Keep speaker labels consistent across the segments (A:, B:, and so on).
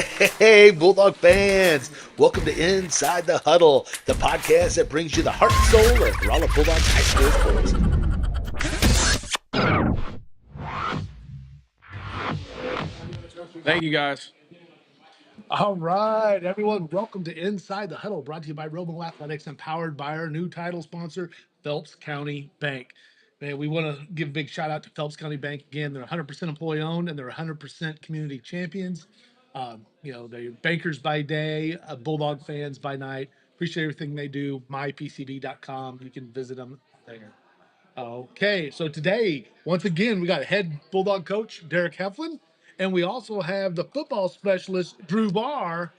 A: Hey, Bulldog fans! Welcome to Inside the Huddle, the podcast that brings you the heart and soul of Rolla Bulldogs high school sports.
B: Thank you, guys.
C: All right, everyone, welcome to Inside the Huddle, brought to you by Romo Athletics and powered by our new title sponsor, Phelps County Bank. Man, we want to give a big shout out to Phelps County Bank again. They're 100% employee owned and they're 100% community champions. They're bankers by day, Bulldog fans by night. Appreciate everything they do. mypcb.com. You can visit them there. Okay, so today, once again, we got head Bulldog coach Derick Heflin, and we also have the football specialist Drew Barr.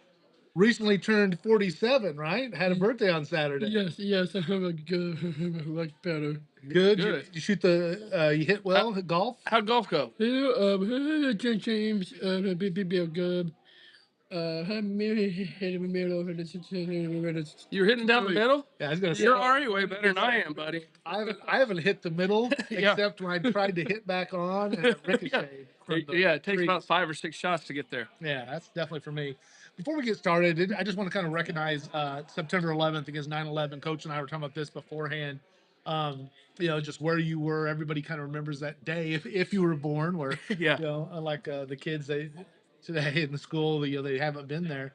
C: Recently turned 47, right? Had a birthday on Saturday.
D: Yes, I have a good, much better.
C: Good.
B: Good.
C: You shoot you hit well at golf.
B: How'd golf go?
D: James, be good. Maybe hit in the middle of it.
B: You're hitting down the middle?
C: Yeah, I was gonna say.
B: You're already way better than I am, buddy.
C: I haven't hit the middle
B: Yeah.
C: except when I tried to hit back on and it ricocheted. from the
B: Yeah, it takes
C: tree.
B: about 5 or 6 shots to get there.
C: Yeah, that's definitely for me. Before we get started, I just want to kind of recognize September 11th against 9/11. Coach and I were talking about this beforehand. Just where you were. Everybody kind of remembers that day if you were born. Where
B: Yeah.
C: unlike the kids today in the school, they haven't been there.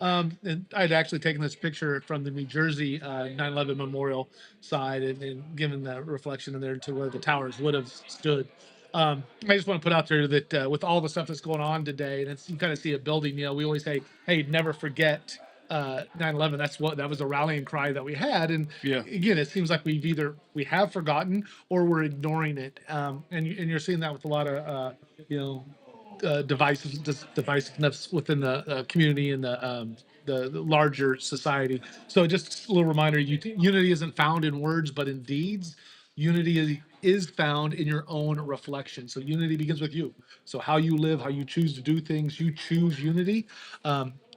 C: And I'd actually taken this picture from the New Jersey 9/11 memorial side and given the reflection in there to where the towers would have stood. I just want to put out there that with all the stuff that's going on today, and you kind of see it building. We always say, "Hey, never forget 9/11." That was a rallying cry that we had, and
B: Yeah.
C: again, it seems like we have forgotten or we're ignoring it. And you're seeing that with a lot of divisiveness within the community and the larger society. So just a little reminder: unity isn't found in words, but in deeds. Unity is found in your own reflection. So unity begins with you. So how you live, how you choose to do things, you choose unity.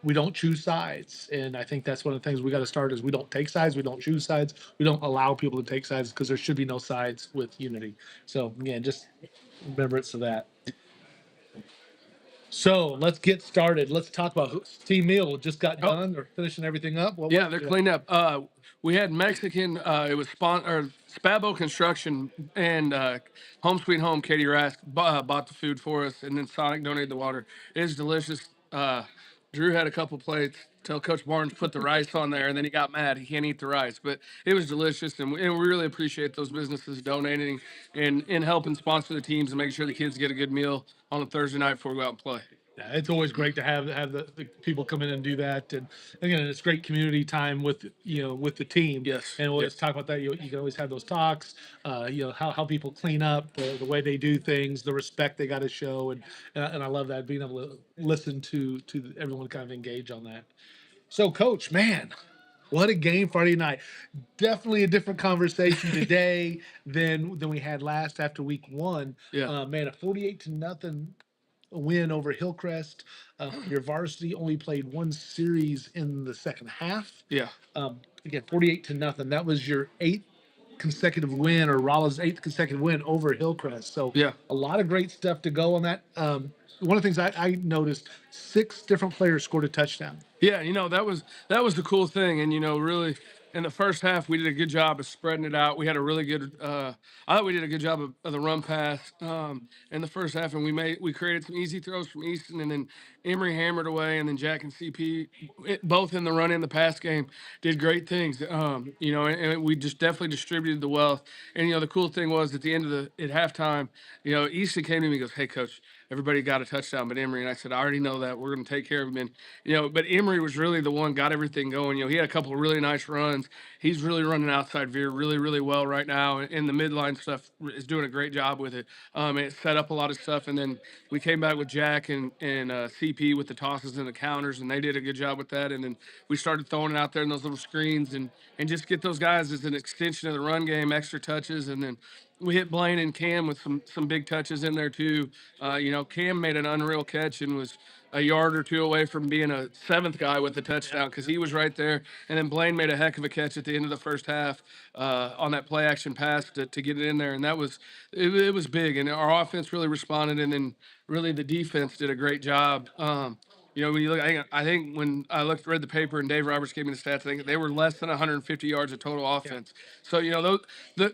C: We don't choose sides, and I think that's one of the things we got to start is we don't take sides, we don't choose sides, we don't allow people to take sides because there should be no sides with unity. So again, just remember it's to that. So let's get started. Let's talk about team meal. Just got done. They're finishing everything up.
B: They're cleaning up. We had Mexican. It was Spabo Construction and Home Sweet Home. Katie Rask bought the food for us, and then Sonic donated the water. It is delicious. Drew had a couple plates. Tell Coach Barnes put the rice on there, and then he got mad. He can't eat the rice, but it was delicious, and we really appreciate those businesses donating and helping sponsor the teams and making sure the kids get a good meal on a Thursday night before we go out and play.
C: Yeah, it's always great to have the people come in and do that, and again, it's great community time with the team.
B: Yes.
C: And we'll just talk about that. You can always have those talks. How people clean up, the way they do things, the respect they got to show, and I love that being able to listen to everyone kind of engage on that. So, Coach, man, what a game Friday night! Definitely a different conversation today than we had last after week one.
B: Yeah.
C: Man, a 48-0 win over Hillcrest. Your varsity only played one series in the second half.
B: Yeah.
C: Again, 48-0. That was your eighth consecutive win, or Rolla's eighth consecutive win over Hillcrest. So
B: Yeah.
C: a lot of great stuff to go on that. One of the things I noticed, 6 different players scored a touchdown.
B: Yeah, that was the cool thing, and really in the first half we did a good job of spreading it out. We had a really good. I thought we did a good job of the run pass in the first half, and we created some easy throws from Easton, and then Emory hammered away, and then Jack and CP, both in the run and the pass game, did great things. And we just definitely distributed the wealth. And the cool thing was at the end of at halftime, Easton came to me and goes, "Hey, coach, everybody got a touchdown but Emory," and I said, "I already know that. We're going to take care of him." And but Emory was really the one got everything going. He had a couple of really nice runs. He's really running outside veer really, really well right now, and the midline stuff is doing a great job with it. It set up a lot of stuff, and then we came back with Jack and CP with the tosses and the counters, and they did a good job with that. And then we started throwing it out there in those little screens and just get those guys as an extension of the run game, extra touches, and then we hit Blaine and Cam with some big touches in there too. Cam made an unreal catch and was a yard or two away from being a 7th guy with a touchdown because he was right there. And then Blaine made a heck of a catch at the end of the first half on that play action pass to get it in there, and that was it was big. And our offense really responded, and then really the defense did a great job. You know, when you look, I think when I read the paper and Dave Roberts gave me the stats, I think they were less than 150 yards of total offense. So, you know,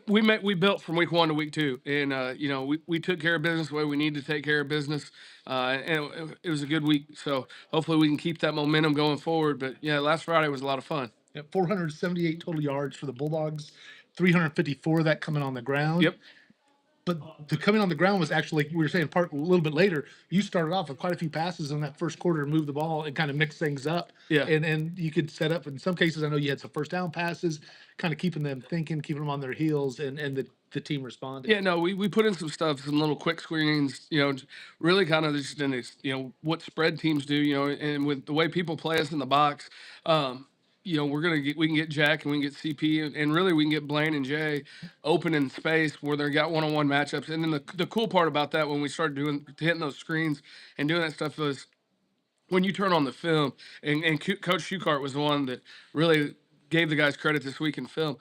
B: we built from week 1 to week 2, and you know, we took care of business the way we need to take care of business, and it was a good week. So hopefully we can keep that momentum going forward. But yeah, last Friday was a lot of fun.
C: 478 total yards for the Bulldogs, 354 of that coming on the ground.
B: Yep.
C: But the coming on the ground was actually, we were saying part a little bit later, you started off with quite a few passes in that first quarter to move the ball and kind of mix things up.
B: Yeah.
C: And you could set up, in some cases, I know you had some first down passes, kind of keeping them thinking, keeping them on their heels, and the team responded.
B: Yeah, no, we put in some stuff, some little quick screens, you know, really kind of just in this, you know, what spread teams do, you know, and with the way people play us in the box, you know, we can get Jack and we can get CP, and really we can get Blaine and Jay open in space where they got one-on-one matchups. And then the cool part about that, when we started hitting those screens and doing that stuff, was when you turn on the film, and Coach Shukart was the one that really gave the guys credit this week in film.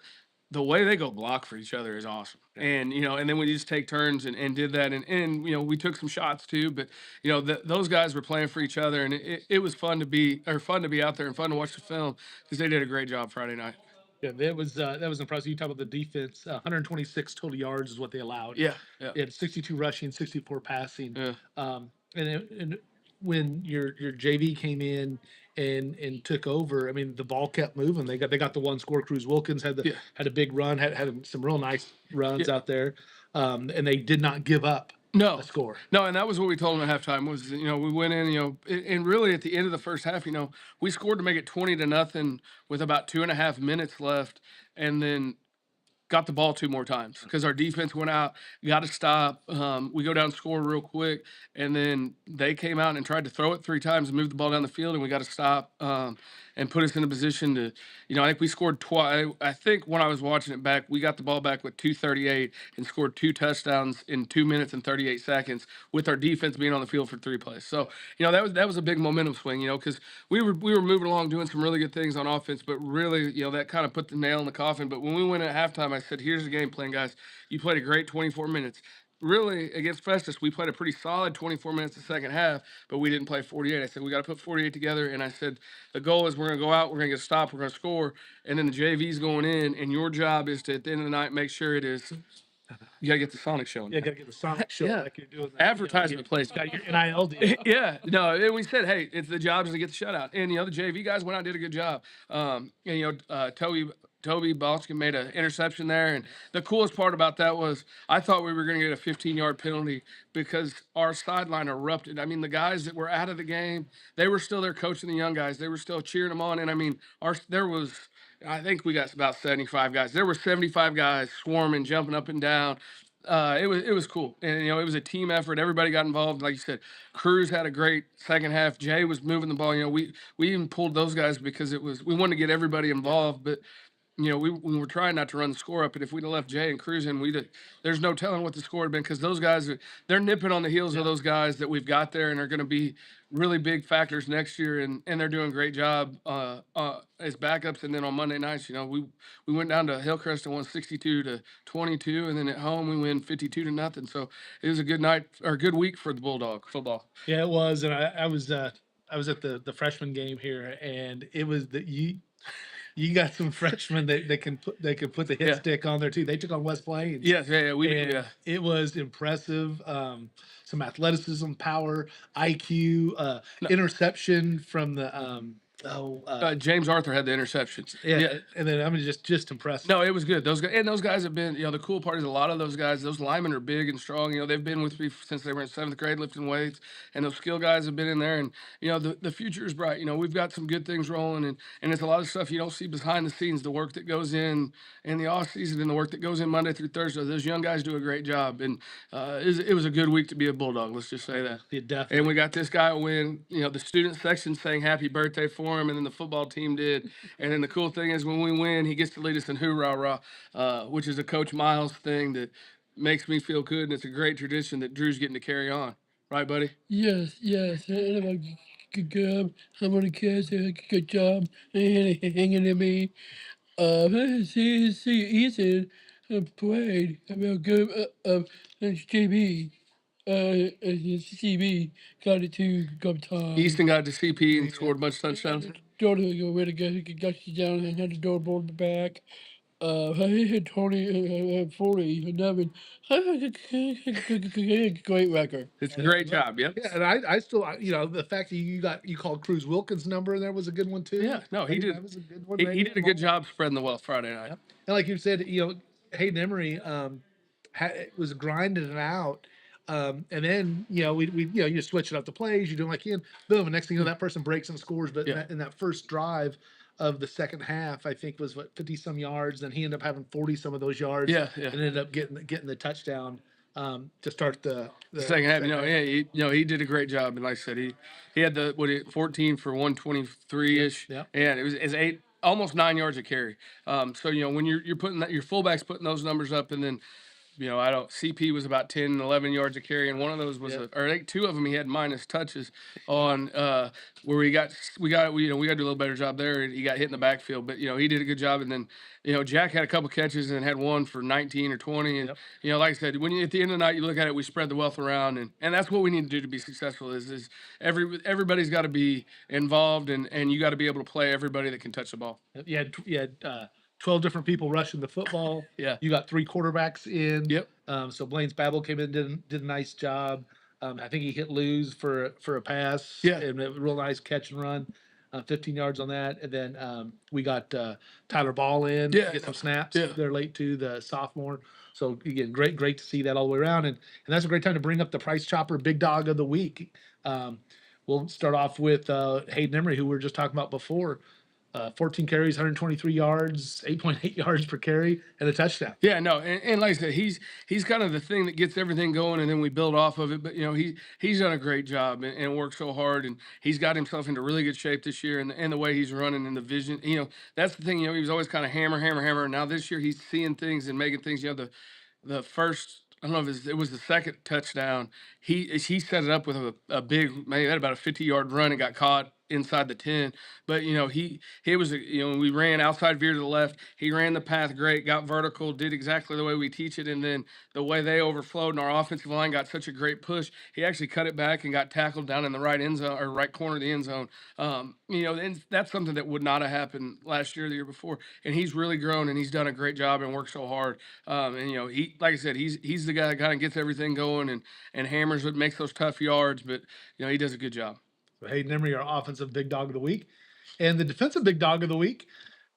B: The way they go block for each other is awesome. And, you know, and then we just take turns and did that. And, you know, we took some shots too, but, you know, those guys were playing for each other, and it was fun to be out there and fun to watch the film, because they did a great job Friday night.
C: Yeah, that was impressive. You talk about the defense, 126 total yards is what they allowed.
B: Yeah.
C: They had 62 rushing, 64 passing.
B: Yeah.
C: And when your JV came in and took over, I mean, the ball kept moving. They got the one score. Cruz Wilkins had a big run, had some real nice runs out there, and they did not give up. A score.
B: No, and that was what we told them at halftime was, you know, we went in, you know, and really at the end of the first half, you know, we scored to make it 20-0 with about 2.5 minutes left, and then got the ball 2 more times because our defense went out, got to stop. We go down and score real quick, and then they came out and tried to throw it 3 times and move the ball down the field, and we got to stop and put us in a position to, you know, I think we scored twice. I think when I was watching it back, we got the ball back with 2:38 and scored 2 touchdowns in 2 minutes and 38 seconds with our defense being on the field for 3 plays. So, you know, that was a big momentum swing, you know, because we were moving along doing some really good things on offense, but really, you know, that kind of put the nail in the coffin. But when we went at halftime, I said, here's the game plan, guys. You played a great 24 minutes. Really, against Festus, we played a pretty solid 24 minutes the second half, but we didn't play 48. I said, we got to put 48 together. And I said, the goal is we're going to go out, we're going to get a stop, we're going to score, and then the JV's going in, and your job is to, at the end of the night, make sure it is. You got to get the Sonic show.
C: Yeah, got to get the Sonic show.
B: Yeah.
C: Like you're doing that.
B: Advertisement place.
C: Got your NIL deal.
B: Yeah, no, and we said, hey, it's the job is to get the shutout. And, you know, the JV guys went out and did a good job. And, you know, Toby Balskin made an interception there. And the coolest part about that was I thought we were going to get a 15-yard penalty because our sideline erupted. I mean, the guys that were out of the game, they were still there coaching the young guys. They were still cheering them on. And, I mean, I think we got about 75 guys. There were 75 guys swarming, jumping up and down. It was cool, and you know, it was a team effort. Everybody got involved. Like you said, Cruz had a great second half. Jay was moving the ball. You know, we even pulled those guys because we wanted to get everybody involved. But you know, we were trying not to run the score up. And if we'd have left Jay and Cruz in, there's no telling what the score had been, because those guys they're nipping on the heels of those guys that we've got there and are going to be really big factors next year. And they're doing a great job as backups. And then on Monday nights, you know, we went down to Hillcrest and won 62-22, and then at home we win 52-0. So it was a good night or a good week for the Bulldog football.
C: Yeah, it was. And I was at the freshman game here, and it was you got some freshmen that can put the hit stick on there too. They took on West Plains.
B: Yeah,
C: It was impressive. Some athleticism, power, IQ, interception from the
B: James Arthur had the interceptions.
C: Yeah, and then I mean just impressive.
B: No, it was good. Those guys have been, you know, the cool part is a lot of those guys, those linemen are big and strong. You know, they've been with me since they were in 7th grade lifting weights, and those skill guys have been in there. And you know, the future is bright. You know, we've got some good things rolling, and it's a lot of stuff you don't see behind the scenes. The work that goes in the off season and the work that goes in Monday through Thursday. Those young guys do a great job, and it was a good week to be a Bulldog. Let's just say that.
C: Yeah, definitely.
B: And we got this guy win. You know, the student section sang happy birthday for him, and then the football team did. And then the cool thing is when we win, he gets to lead us in hoorah rah, which is a Coach Miles thing that makes me feel good, and it's a great tradition that Drew's getting to carry on. Right, buddy?
D: Yes. Good job. I'm on the kids. Good job. Hanging at me. See, Ethan played real good. JB. CB got it too a couple times.
B: Easton got to CP and scored a bunch of touchdowns.
D: Jordan go way to go. He got you down and had the door board back. He hit 20, 40, 11. Great record.
B: It's a great job. Yep.
C: Yeah, and I still, the fact that you called Cruz Wilkins' number and there was a good one too.
B: Yeah, no, he did.
C: That was a good one.
B: He did a good job spreading the wealth Friday night.
C: Yep. And like you said, Hayden Emery was grinding it out. And then we you just switch it up the plays. You do like boom. And next thing you know, that person breaks and scores. But
B: Yeah.
C: in that first drive of the second half, I think was 50 some yards. Then he ended up having 40 some of those yards.
B: Yeah.
C: And ended up getting the touchdown to start the
B: second half. He did a great job. And like I said, he had 14 for 123 ish.
C: Yeah.
B: And it was almost 9 yards a carry. So when you're putting that, your fullback's putting those numbers up, and then CP was about 10, 11 yards a carry, and one of those was, or I think two of them he had minus touches on, where we got to do a little better job there. He got hit in the backfield, but he did a good job. And then Jack had a couple catches and had one for 19 or 20, and like I said, at the end of the night you look at it, we spread the wealth around, and that's what we need to do to be successful. Is everybody's got to be involved, and you got to be able to play everybody that can touch the ball.
C: You had 12 different people rushing the football.
B: Yeah.
C: You got 3 quarterbacks in.
B: Yep.
C: So Blaine's Babel came in, did a nice job. I think he hit Luz for a pass.
B: Yeah.
C: And a real nice catch and run, 15 yards on that. And then we got Tyler Ball in to get some snaps.
B: Yeah.
C: They're late too, the sophomore. So again, great to see that all the way around. And that's a great time to bring up the Price Chopper Big Dog of the Week. We'll start off with Hayden Emery, who we were just talking about before. 14 carries, 123 yards, 8.8 yards per carry, and a touchdown.
B: Yeah, no, and like I said, he's kind of the thing that gets everything going, and then we build off of it. But he's done a great job and worked so hard, and he's got himself into really good shape this year, and the way he's running and the vision. That's the thing. He was always kind of hammer. And now this year he's seeing things and making things. The first. I don't know if it was the second touchdown. He set it up with a big, maybe had about a 50-yard run and got caught inside the 10. But he was we ran outside veer to the left. He ran the path great, got vertical, did exactly the way we teach it, and then the way they overflowed and our offensive line got such a great push, he actually cut it back and got tackled down in the right end zone or right corner of the end zone. And that's something that would not have happened last year or the year before. And he's really grown and he's done a great job and worked so hard. He, like I said, he's the guy that kind of gets everything going and hammers it, makes those tough yards, but he does a good job.
C: So Hayden Emery, our offensive big dog of the week. And the defensive big dog of the week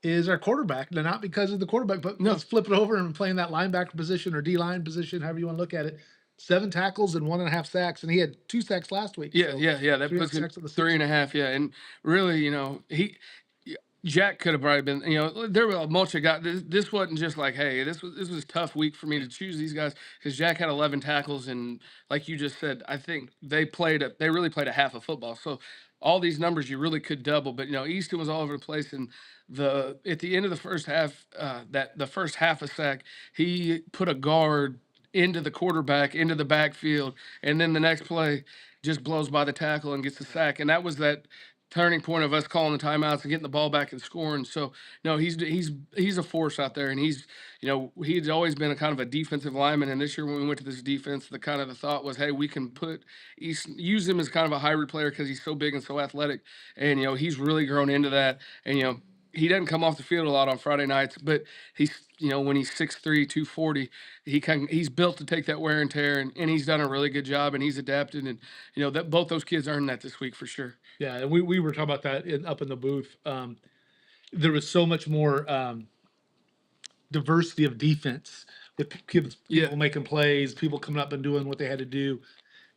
C: is our quarterback. Now, not because of the quarterback, but let's flip it over and playing that linebacker position or D-line position, however you want to look at it. 7 tackles and 1.5 sacks, and he had 2 sacks last week.
B: Yeah. That puts him 3.5. Yeah, and really, Jack could have probably been, there were a bunch of guys. This wasn't just like, hey, this was a tough week for me to choose these guys because Jack had 11 tackles, and like you just said, I think they really played a half of football. So all these numbers you really could double, but Easton was all over the place, and at the end of the first half, the first half a sack, he put a guard into the quarterback, into the backfield, and then the next play just blows by the tackle and gets the sack. And that was that turning point of us calling the timeouts and getting the ball back and scoring. So no, he's a force out there, and he's always been a kind of a defensive lineman. And this year when we went to this defense, the thought was, hey, we can use him as kind of a hybrid player because he's so big and so athletic, and he's really grown into that. And he doesn't come off the field a lot on Friday nights, but he's when he's 6'3", 240, he's built to take that wear and tear, and he's done a really good job, and he's adapted, and that both those kids earned that this week for sure.
C: Yeah, and we were talking about that up in the booth. There was so much more diversity of defense with people making plays, people coming up and doing what they had to do,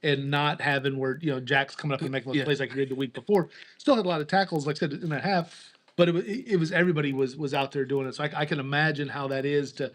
C: and not having where Jack's coming up and making those plays like he did the week before. Still had a lot of tackles, like I said, in that half. But it was everybody was out there doing it, so I can imagine how that is to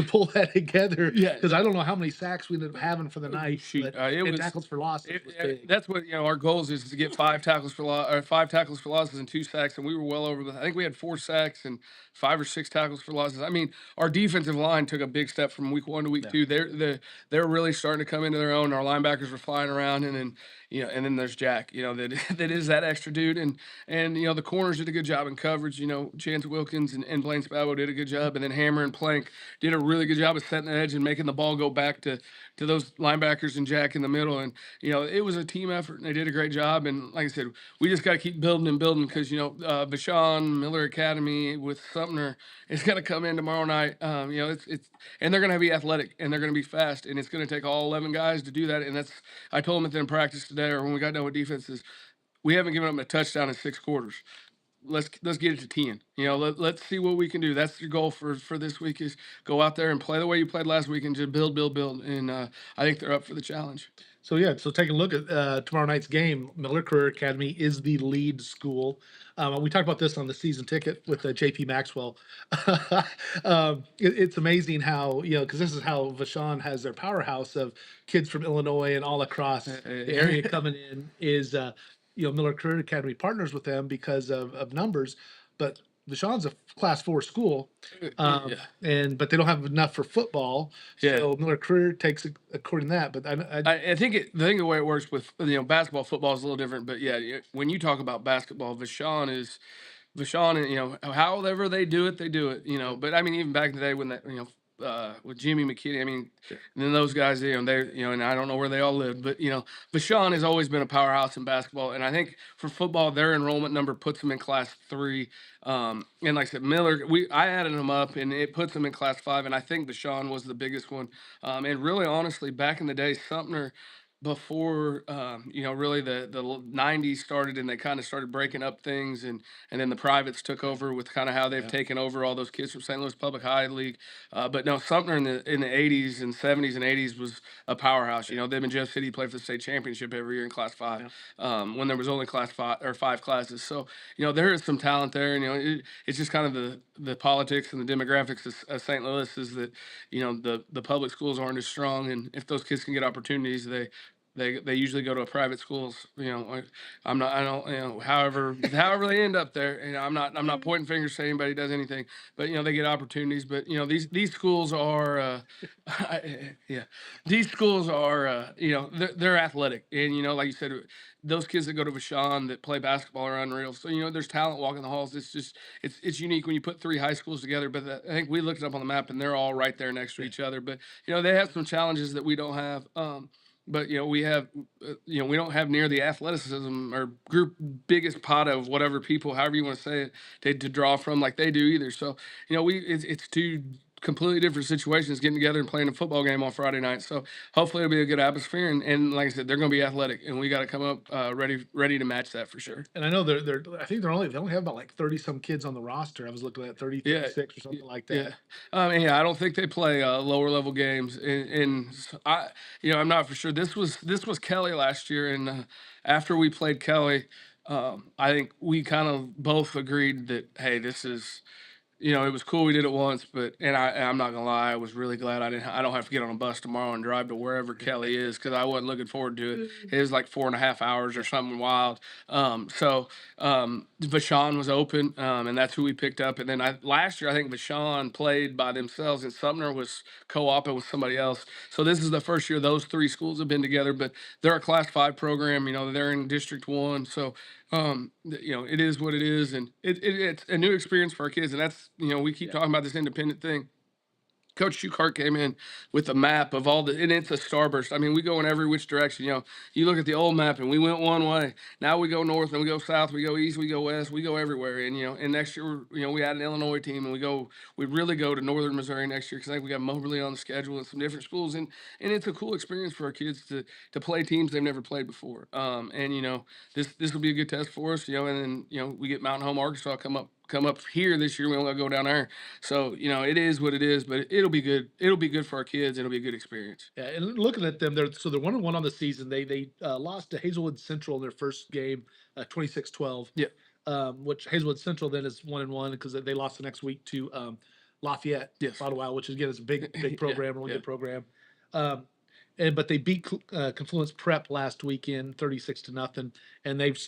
C: pull that together.
B: Yeah,
C: because I don't know how many sacks we ended up having for the night.
B: Shoot,
C: but tackles for losses.
B: That's what our goals is to get 5 tackles for losses and 2 sacks, and we were well over. I think we had 4 sacks and 5 or 6 tackles for losses. I mean, our defensive line took a big step from week 1 to week 2. They're really starting to come into their own. Our linebackers were flying around, and then and then there's Jack, that that is that extra dude, and the corners did a good job in coverage. Chance Wilkins and Blaine Spabo did a good job, and then Hammer and Plank did a really good job of setting the edge and making the ball go back to those linebackers and Jack in the middle. And it was a team effort, and they did a great job. And like I said, we just got to keep building and building because Vashon Miller Academy with Sumner is going to come in tomorrow night. It's and they're going to be athletic and they're going to be fast, and it's going to take all 11 guys to do that. And that's I told them at the practice today, or when we got done with defenses, we haven't given them a touchdown in 6 quarters. Let's get it to 10. Let's see what we can do. That's your goal for this week is go out there and play the way you played last week and just build. And I think they're up for the challenge.
C: So taking a look at tomorrow night's game, Miller Career Academy is the lead school. We talked about this on the season ticket with JP Maxwell. It's amazing how because this is how Vashon has their powerhouse of kids from Illinois and all across the area coming in. Is Miller Career Academy partners with them because of numbers, but Vashon's a Class 4 school, but they don't have enough for football. So Miller Career takes according to that. But
B: I think the way it works with basketball, football is a little different. But when you talk about basketball, Vashon, and however they do it, they do it. But I mean, even back in the day when that with Jimmy McKinney, I mean, and then those guys, and I don't know where they all lived, but Vashon has always been a powerhouse in basketball, and I think for football, their enrollment number puts them in Class 3. And like I said, Miller, I added them up, and it puts them in Class 5, and I think Vashon was the biggest one. And really, honestly, back in the day, Sumner, before really the 90s started and they kind of started breaking up things, and then the privates took over with kind of how they've taken over all those kids from St. Louis Public High League. But no, Sumner in the 80s and 70s and 80s was a powerhouse. Them and Jeff City played for the state championship every year in Class 5, when there was only Class 5 or 5 classes. So there is some talent there, and it's just kind of the politics and the demographics of St. Louis is that the public schools aren't as strong, and if those kids can get opportunities, they usually go to a private schools. I don't, however they end up there, I'm not pointing fingers saying anybody does anything, but they get opportunities. But these schools are these schools are they're athletic, and like you said, those kids that go to Vashon that play basketball are unreal. So there's talent walking the halls. It's just it's unique when you put 3 high schools together. But I think we looked it up on the map, and they're all right there next to each other. But they have some challenges that we don't have. But we have, we don't have near the athleticism or group biggest pot of whatever people, however you want to say it, to draw from like they do either. So it's 2 completely different situations getting together and playing a football game on Friday night. So hopefully it'll be a good atmosphere, and like I said, they're going to be athletic, and we got to come up ready to match that for sure.
C: And I know I think they only have about like 30 some kids on the roster. I was looking at 36 or something like that.
B: Yeah. I don't think they play lower level games, and I'm not for sure. This was Kelly last year, and after we played Kelly, I think we kind of both agreed that, hey, this is. It was cool we did it once, but I'm not gonna lie, I was really glad I don't have to get on a bus tomorrow and drive to wherever Kelly is, because I wasn't looking forward to it. It was like 4.5 hours or something wild. Vashon was open, and that's who we picked up. And then last year I think Vashon played by themselves, and Sumner was co-oping with somebody else. So this is the first year those 3 schools have been together, but they're a Class 5 program. They're in District 1, so. It is what it is, and it's a new experience for our kids, and that's we keep talking about this independent thing. Coach Schuchart came in with a map of and it's a starburst. I mean, we go in every which direction. You look at the old map, and we went one way. Now we go north, and we go south, we go east, we go west, we go everywhere. And and next year, we had an Illinois team, and we really go to northern Missouri next year, because I think we got Moberly on the schedule and some different schools, and it's a cool experience for our kids to play teams they've never played before. This will be a good test for us. And then we get Mountain Home Arkansas come up here this year. We don't got to go down there. So, it is what it is, but it'll be good. It'll be good for our kids. It'll be a good experience.
C: Yeah, and looking at them, they're 1-1 on the season. They lost to Hazelwood Central in their first game, 26-12.
B: Yeah.
C: Which Hazelwood Central then is 1-1 because they lost the next week to Lafayette.
B: Yes.
C: Ottawa, which again is a big program, really
B: Yeah.
C: good program. But they beat Confluence Prep last weekend 36-0, and they've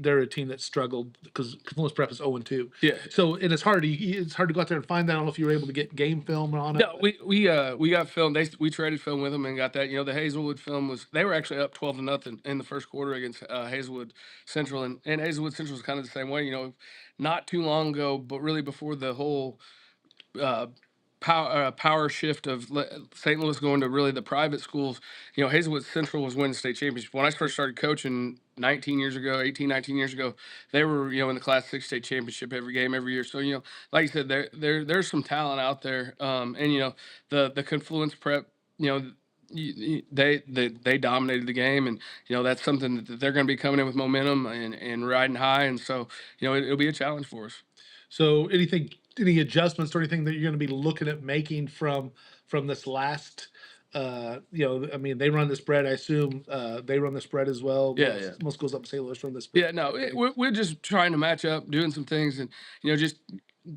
C: they're a team that struggled because Confluence Prep is 0-2.
B: Yeah.
C: So and it's hard to go out there and find that. I don't know if you were able to get game film on it.
B: No, we got film. We traded film with them and got that. You know, the Hazelwood film they were actually up 12-0 in the first quarter against Hazelwood Central, and Hazelwood Central was kind of the same way. You know, not too long ago, but really before the whole uh, power shift of St. Louis going to really the private schools. You know, Hazelwood Central was winning state championship. When I first started coaching 19 years ago, 19 years ago, they were, you know, in the Class 6 state championship every game, every year. So, you know, like you said, there's some talent out there. And, you know, the Confluence Prep, you know, they dominated the game, and you know that's something that they're going to be coming in with momentum and riding high, and so you know it'll be a challenge for us.
C: So any adjustments or anything that you're going to be looking at making from this last, you know, I mean, they run the spread. I assume they run the spread as well.
B: Yeah.
C: Most schools up in St. Louis run the spread.
B: Yeah, no, we're just trying to match up, doing some things, and you know, just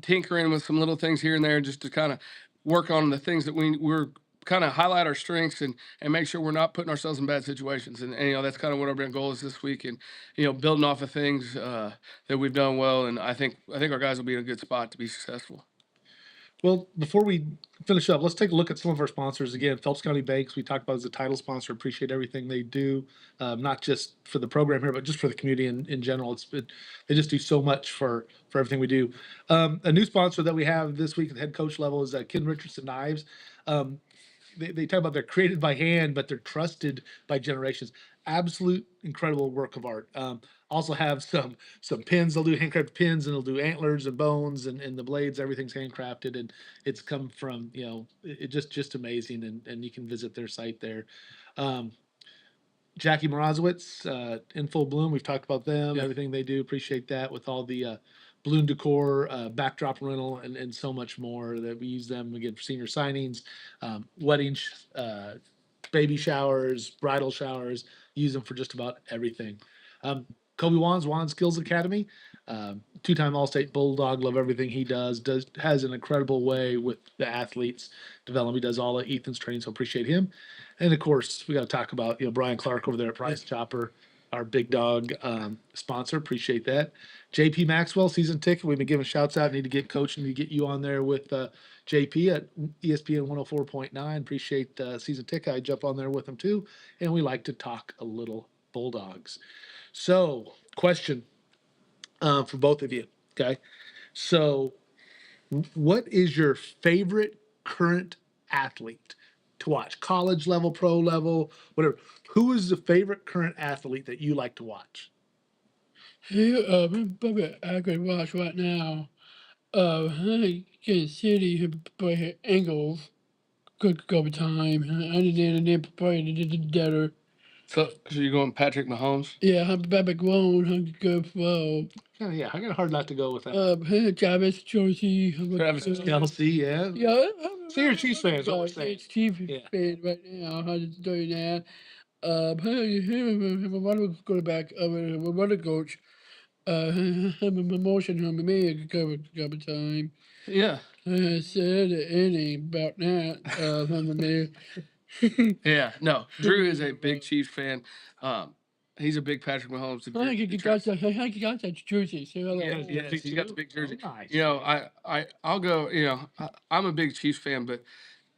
B: tinkering with some little things here and there, just to kind of work on the things that we're kind of highlight our strengths and make sure we're not putting ourselves in bad situations. And you know, that's kind of what our goal is this week, and you know, building off of things that we've done well. And I think our guys will be in a good spot to be successful.
C: Well, before we finish up, let's take a look at some of our sponsors. Again, Phelps County Banks, we talked about as a title sponsor. Appreciate everything they do, not just for the program here, but just for the community in general. They just do so much for everything we do. A new sponsor that we have this week at the head coach level is Ken Richardson Knives. They talk about they're created by hand, but they're trusted by generations. Absolute incredible work of art. Also have some pins. They'll do handcrafted pins, and they'll do antlers and bones and the blades. Everything's handcrafted, and it's come from, you know, it just amazing. And you can visit their site there. Jackie Morozowitz, in full bloom. We've talked about them, everything they do. Appreciate that with all the balloon decor, backdrop rental, and so much more. That we use them again for senior signings, weddings, baby showers, bridal showers. Use them for just about everything. Kobe Wands Skills Academy, two-time All-State Bulldog. Love everything he does. Has an incredible way with the athletes develop. He does all of Ethan's training, so appreciate him. And of course, we got to talk about, you know, Brian Clark over there at Price Chopper, our big dog sponsor. Appreciate that. JP Maxwell season ticket. We've been giving shouts out. Need to get coaching. Need to get you on there with JP at ESPN 104.9. Appreciate season ticket. I jump on there with them too, and we like to talk a little Bulldogs. So, question for both of you. Okay, so what is your favorite current athlete to watch? College level, pro level, whatever. Who is the favorite current athlete that you like to watch?
D: I could watch right now. Kansas City who play Angles. Good go time. And then play the debtor.
B: So you're going Patrick Mahomes?
D: Yeah, I'm back grown. I'm good flow.
C: Yeah, I got a hard not to go with that.
D: Travis Chelsea.
B: Travis
C: Chelsea, yeah.
D: Yeah.
C: So you're a Chiefs fan, is what we're saying.
D: It's Chiefs
C: Yeah.
D: fan right now. I'm just doing that. I'm a quarterback. I'm a running coach. I'm a motion home. Me a couple time.
B: Yeah.
D: I said it ain't about that. I'm a
B: Yeah, no. Drew is a big Chiefs fan. He's a big Patrick Mahomes.
D: I think he got that jersey. So
B: Yes, he's got the big jersey.
C: Oh, nice.
B: You know, I'll go. You know, I'm a big Chiefs fan, but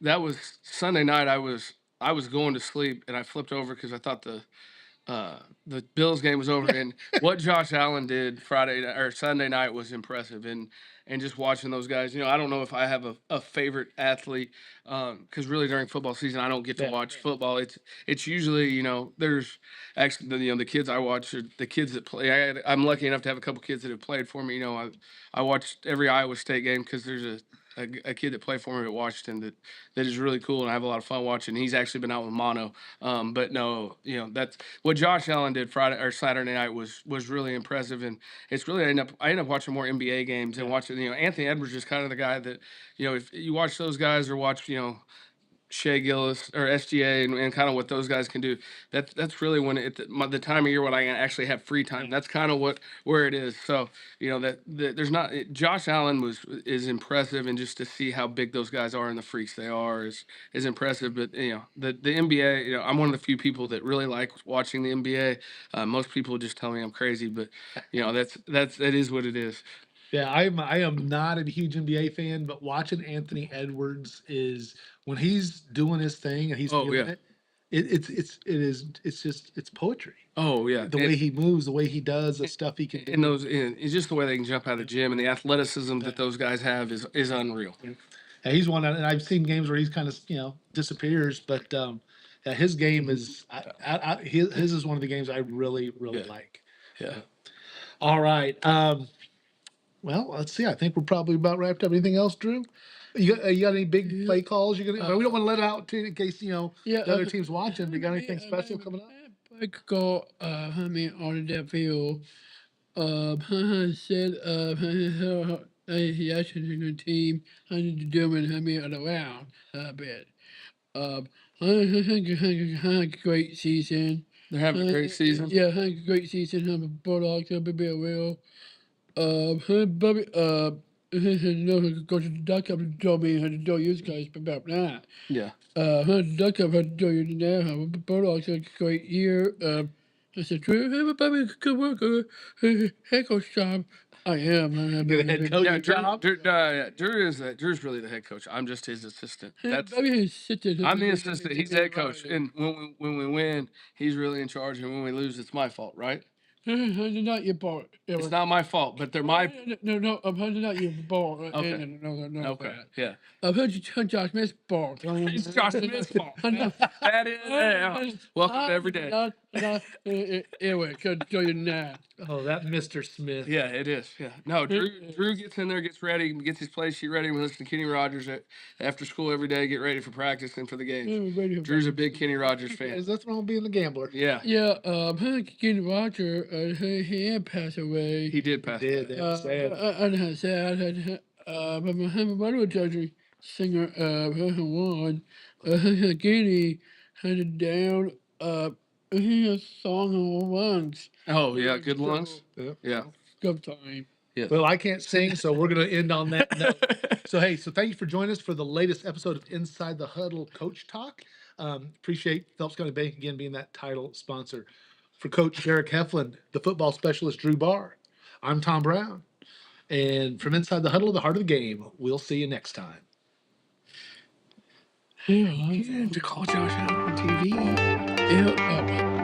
B: that was Sunday night. I was going to sleep, and I flipped over because I thought the Bills game was over, and what Josh Allen did Friday or Sunday night was impressive, and just watching those guys, you know, I don't know if I have a favorite athlete, because really during football season I don't get to watch football. It's usually, you know, there's actually the kids I watch are the kids that play. I'm lucky enough to have a couple kids that have played for me. You know, I watched every Iowa State game because there's a kid that played for me at Washington that is really cool, and I have a lot of fun watching. He's actually been out with mono, but no, you know, that's what Josh Allen did Friday or Saturday night was really impressive, and it's really I end up watching more NBA games and watching. You know, Anthony Edwards is kind of the guy that, you know, if you watch those guys or watch, you know, Shea Gillis or SGA and kind of what those guys can do. That's really when the time of year when I actually have free time. That's kind of where it is. So that there's not Josh Allen is impressive, and just to see how big those guys are and the freaks they are is impressive. But the NBA, I'm one of the few people that really like watching the NBA. Most people just tell me I'm crazy, but that is what it is.
C: Yeah, I am not a huge NBA fan, but watching Anthony Edwards is when he's doing his thing and he's feeling it. It's poetry.
B: Oh yeah,
C: The way he moves, the way he does, the stuff he can do.
B: And it's just the way they can jump out of the gym, and the athleticism that those guys have is unreal.
C: Yeah, he's one, and I've seen games where he's kind of disappears, but yeah, his game is his is one of the games I really like.
B: Yeah.
C: All right. Well, let's see. I think we're probably about wrapped up. Anything else, Drew? You got any big play calls? You're gonna? We don't want to let it out too in case the other team's watching. You got anything special coming up?
D: I could go. I mean, on that field. Said. He actually the team. I need to do it. I mean, around a bit. Great season.
B: They're having a great season.
D: Yeah, having a great season. I'm a Bulldogs. I'm a bit real. Bobby, no, go to the duck up and tell me how to do you guys about that.
B: Yeah.
D: The duck up had to do you now. I'm a Bulldogs had a great year. I said, Drew, have a Bobby good worker. Head coach job. I am. I'm
C: Good head coach job.
B: Drew's really the head coach. I'm just his assistant. I'm the assistant. He's the head coach. And when we win, he's really in charge. And when we lose, it's my fault, right?
D: Not your fault.
B: It's not my fault, but they're my.
D: No, I'm not your fault.
B: Okay.
D: No.
B: Okay. Yeah.
D: I've heard you tell Josh Smith's fault.
B: It's Josh Smith's fault. That is. Yeah. Welcome to every day.
D: Anyway, could tell you now.
C: Oh, that Mr. Smith.
B: Yeah, it is. Yeah. No, Drew gets in there, gets ready, gets his play sheet ready. We listen to Kenny Rogers after school every day, get ready for practice and for the games. Drew's a big Kenny Rogers fan.
C: Is that wrong being a gambler?
B: Yeah.
D: Yeah. Kenny Rogers, he had passed away.
B: He did pass away.
C: That's sad.
D: I sad. But my brother judge singer one. Kenny had it down. He has song on lungs.
B: Oh yeah, good lungs. Yeah.
D: Good time.
B: Yeah.
C: Well, I can't sing, so we're going to end on that note. So thank you for joining us for the latest episode of Inside the Huddle Coach Talk. Appreciate Phelps County Bank again being that title sponsor. For Coach Derick Heflin, the football specialist Drew Barr, I'm Tom Brown. And from Inside the Huddle, the heart of the game, we'll see you next time.
D: Yeah, to call Josh out on TV. Yeah.